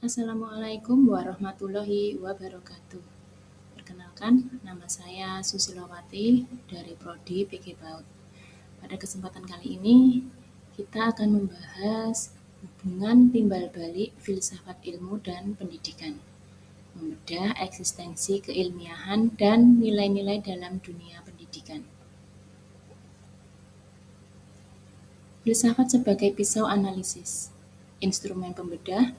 Assalamualaikum warahmatullahi wabarakatuh. Perkenalkan, nama saya Susilowati dari Prodi PG PAUD. Pada kesempatan kali ini, kita akan membahas hubungan timbal balik filsafat ilmu dan pendidikan, membedah eksistensi keilmiahan dan nilai-nilai dalam dunia pendidikan. Filsafat sebagai pisau analisis, instrumen pembedah.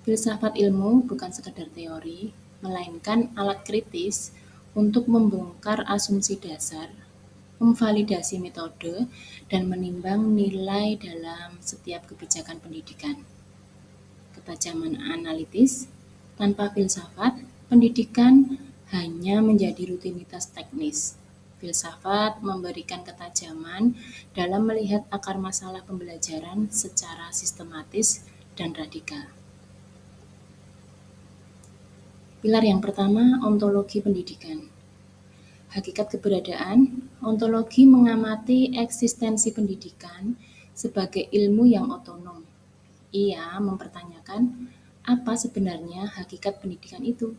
Filsafat ilmu bukan sekedar teori, melainkan alat kritis untuk membongkar asumsi dasar, memvalidasi metode, dan menimbang nilai dalam setiap kebijakan pendidikan. Ketajaman analitis, tanpa filsafat, pendidikan hanya menjadi rutinitas teknis. Filsafat memberikan ketajaman dalam melihat akar masalah pembelajaran secara sistematis dan radikal. Pilar yang pertama, ontologi pendidikan. Hakikat keberadaan, ontologi mengamati eksistensi pendidikan sebagai ilmu yang otonom. Ia mempertanyakan apa sebenarnya hakikat pendidikan itu.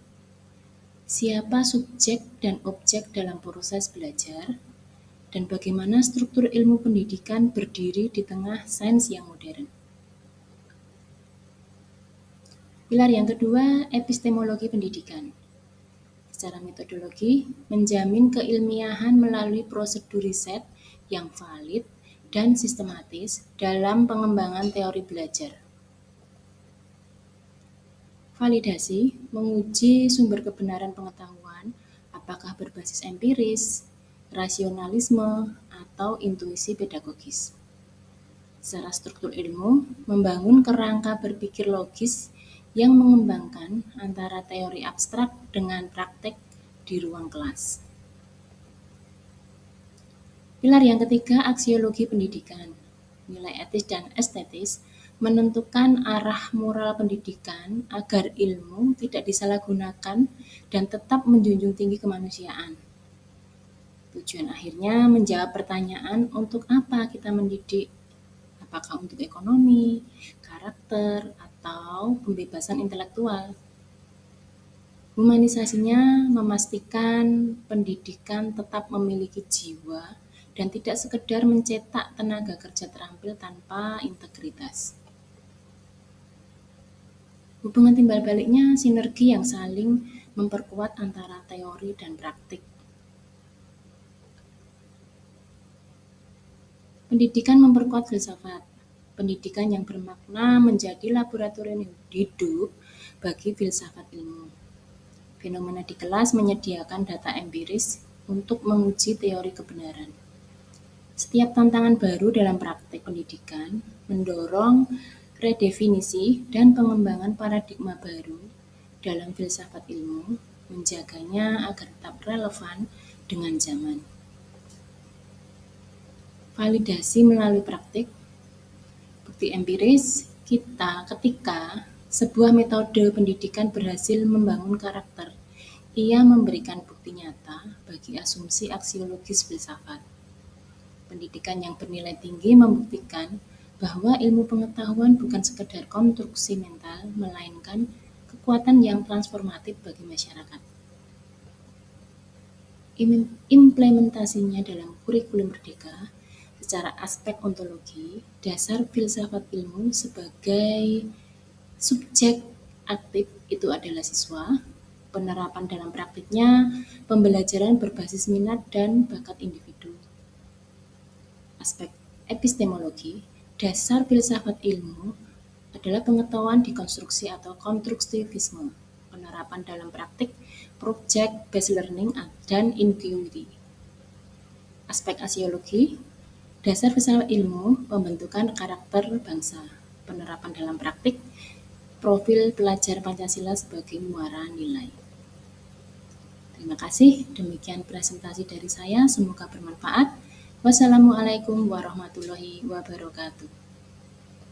Siapa subjek dan objek dalam proses belajar, dan bagaimana struktur ilmu pendidikan berdiri di tengah sains yang modern. Pilar yang kedua, epistemologi pendidikan. Secara metodologi, menjamin keilmiahan melalui prosedur riset yang valid dan sistematis dalam pengembangan teori belajar. Validasi, menguji sumber kebenaran pengetahuan, apakah berbasis empiris, rasionalisme, atau intuisi pedagogis. Secara struktur ilmu, membangun kerangka berpikir logis yang mengembangkan antara teori abstrak dengan praktek di ruang kelas. Pilar yang ketiga, aksiologi pendidikan. Nilai etis dan estetis menentukan arah moral pendidikan agar ilmu tidak disalahgunakan dan tetap menjunjung tinggi kemanusiaan. Tujuan akhirnya menjawab pertanyaan untuk apa kita mendidik, apakah untuk ekonomi, karakter, atau pembebasan intelektual. Humanisasinya memastikan pendidikan tetap memiliki jiwa dan tidak sekedar mencetak tenaga kerja terampil tanpa integritas. Hubungan timbal baliknya sinergi yang saling memperkuat antara teori dan praktik. Pendidikan memperkuat filsafat. Pendidikan yang bermakna menjadi laboratorium hidup bagi filsafat ilmu. Fenomena di kelas menyediakan data empiris untuk menguji teori kebenaran. Setiap tantangan baru dalam praktik pendidikan mendorong redefinisi dan pengembangan paradigma baru dalam filsafat ilmu, menjaganya agar tetap relevan dengan zaman. Validasi melalui praktik. Bukti empiris ketika sebuah metode pendidikan berhasil membangun karakter, ia memberikan bukti nyata bagi asumsi aksiologis filsafat. Pendidikan yang bernilai tinggi membuktikan bahwa ilmu pengetahuan bukan sekedar konstruksi mental, melainkan kekuatan yang transformatif bagi masyarakat. Implementasinya dalam kurikulum merdeka secara aspek ontologi, dasar filsafat ilmu sebagai subjek aktif itu adalah siswa, penerapan dalam praktiknya, pembelajaran berbasis minat dan bakat individu. Aspek epistemologi, dasar filsafat ilmu adalah pengetahuan dekonstruksi atau konstruktivisme, penerapan dalam praktik, project based learning, dan inquiry. Aspek asiologi, dasar filsafat ilmu, pembentukan karakter bangsa, penerapan dalam praktik, profil pelajar Pancasila sebagai muara nilai. Terima kasih, demikian presentasi dari saya, semoga bermanfaat. Wassalamualaikum warahmatullahi wabarakatuh.